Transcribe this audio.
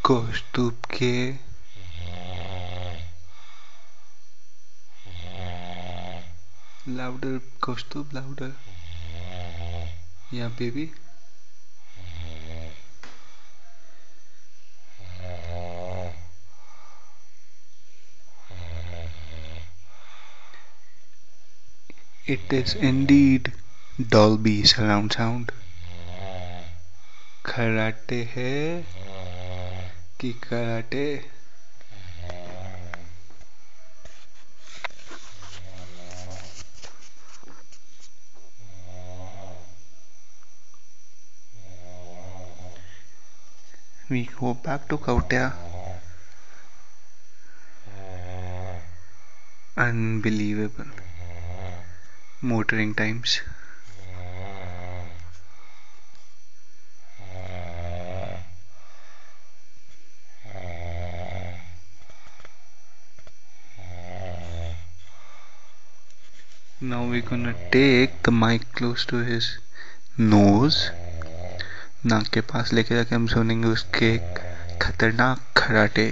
कौस्तुभ के लाउडर कौस्तुभ लाउडर या baby It is indeed Dolby surround sound. खराटे है कि karate We go back to Kautia. Unbelievable. Motoring times. Now we're gonna take the mic close to his nose. नाक के पास लेके जाके हम सुनेंगे उसके खतरनाक खराटे.